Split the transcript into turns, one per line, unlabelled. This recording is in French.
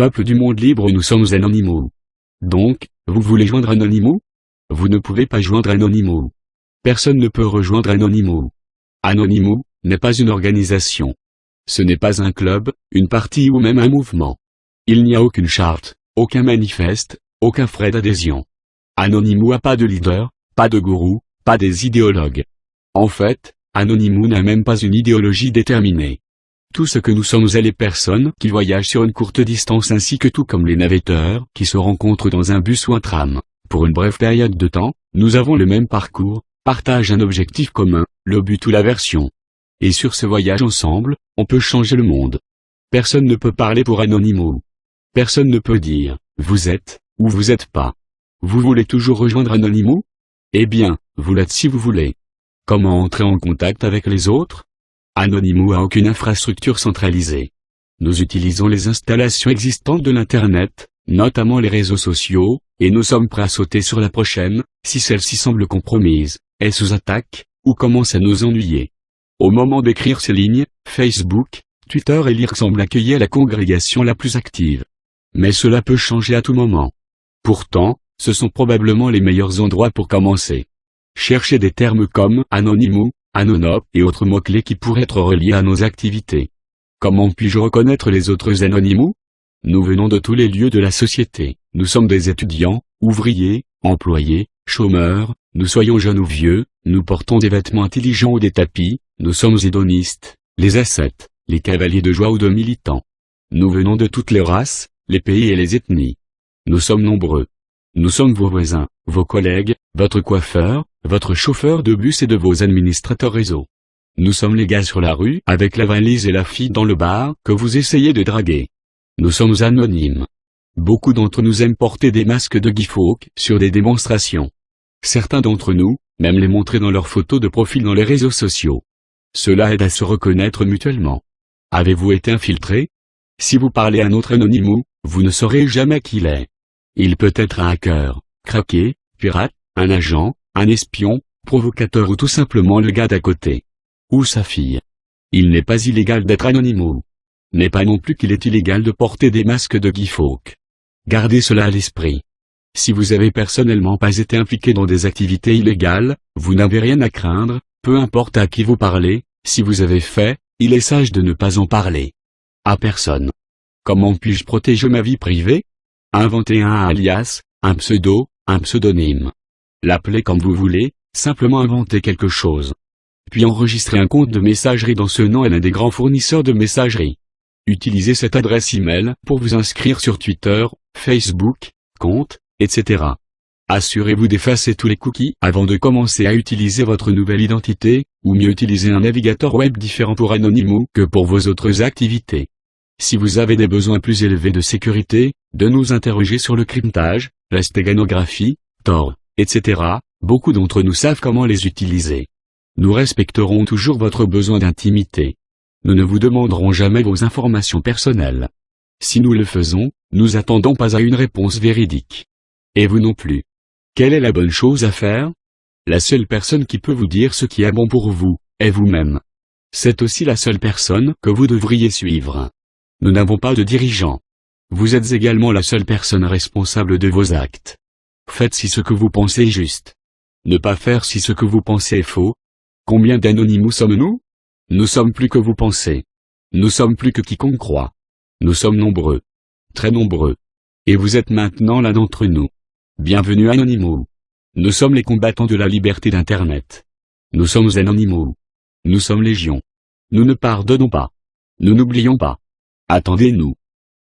Peuple du monde libre, nous sommes Anonymous. Donc, vous voulez joindre Anonymous? Vous ne pouvez pas joindre Anonymous. Personne ne peut rejoindre Anonymous. Anonymous n'est pas une organisation. Ce n'est pas un club, une partie ou même un mouvement. Il n'y a aucune charte, aucun manifeste, aucun frais d'adhésion. Anonymous n'a pas de leader, pas de gourou, pas des idéologues. En fait, Anonymous n'a même pas une idéologie déterminée. Tout ce que nous sommes est les personnes qui voyagent sur une courte distance ainsi que tout comme les navetteurs qui se rencontrent dans un bus ou un tram. Pour une brève période de temps, nous avons le même parcours, partagent un objectif commun, le but ou l'aversion. Et sur ce voyage ensemble, on peut changer le monde. Personne ne peut parler pour Anonymous. Personne ne peut dire, vous êtes, ou vous êtes pas. Vous voulez toujours rejoindre Anonymous? Eh bien, vous l'êtes si vous voulez. Comment entrer en contact avec les autres? Anonymous n'a aucune infrastructure centralisée. Nous utilisons les installations existantes de l'Internet, notamment les réseaux sociaux, et nous sommes prêts à sauter sur la prochaine, si celle-ci semble compromise, est sous attaque, ou commence à nous ennuyer. Au moment d'écrire ces lignes, Facebook, Twitter et Lire semblent accueillir la congrégation la plus active. Mais cela peut changer à tout moment. Pourtant, ce sont probablement les meilleurs endroits pour commencer. Cherchez des termes comme Anonymous, Anonop et autres mots-clés qui pourraient être reliés à nos activités. Comment puis-je reconnaître les autres Anonymous? Nous venons de tous les lieux de la société. Nous sommes des étudiants, ouvriers, employés, chômeurs, nous soyons jeunes ou vieux, nous portons des vêtements intelligents ou des tapis, nous sommes hédonistes, les ascètes, les cavaliers de joie ou de militants. Nous venons de toutes les races, les pays et les ethnies. Nous sommes nombreux. Nous sommes vos voisins, vos collègues, votre coiffeur, votre chauffeur de bus et de vos administrateurs réseau. Nous sommes les gars sur la rue avec la valise et la fille dans le bar que vous essayez de draguer. Nous sommes anonymes. Beaucoup d'entre nous aiment porter des masques de Guy Fawkes sur des démonstrations. Certains d'entre nous, même les montrer dans leurs photos de profil dans les réseaux sociaux. Cela aide à se reconnaître mutuellement. Avez-vous été infiltré? Si vous parlez à un autre Anonymous, vous ne saurez jamais qui il est. Il peut être un hacker, craqué, pirate, un agent, un espion, provocateur ou tout simplement le gars d'à côté. Ou sa fille. Il n'est pas illégal d'être Anonymous. Mais pas non plus qu'il est illégal de porter des masques de Guy Fawkes. Gardez cela à l'esprit. Si vous avez personnellement pas été impliqué dans des activités illégales, vous n'avez rien à craindre, peu importe à qui vous parlez, si vous avez fait, il est sage de ne pas en parler. À personne. Comment puis-je protéger ma vie privée? Inventez un alias, un pseudo, un pseudonyme. L'appelez comme vous voulez, simplement inventez quelque chose. Puis enregistrez un compte de messagerie dans ce nom à l'un des grands fournisseurs de messagerie. Utilisez cette adresse email pour vous inscrire sur Twitter, Facebook, compte, etc. Assurez-vous d'effacer tous les cookies avant de commencer à utiliser votre nouvelle identité, ou mieux utiliser un navigateur web différent pour Anonymous que pour vos autres activités. Si vous avez des besoins plus élevés de sécurité, de nous interroger sur le cryptage, la stéganographie, Tor, etc., beaucoup d'entre nous savent comment les utiliser. Nous respecterons toujours votre besoin d'intimité. Nous ne vous demanderons jamais vos informations personnelles. Si nous le faisons, nous attendons pas à une réponse véridique. Et vous non plus. Quelle est la bonne chose à faire? La seule personne qui peut vous dire ce qui est bon pour vous, est vous-même. C'est aussi la seule personne que vous devriez suivre. Nous n'avons pas de dirigeant. Vous êtes également la seule personne responsable de vos actes. Faites si ce que vous pensez est juste. Ne pas faire si ce que vous pensez est faux. Combien d'Anonymous sommes-nous? Nous sommes plus que vous pensez. Nous sommes plus que quiconque croit. Nous sommes nombreux. Très nombreux. Et vous êtes maintenant l'un d'entre nous. Bienvenue Anonymous. Nous sommes les combattants de la liberté d'Internet. Nous sommes Anonymous. Nous sommes légion. Nous ne pardonnons pas. Nous n'oublions pas. Attendez-nous.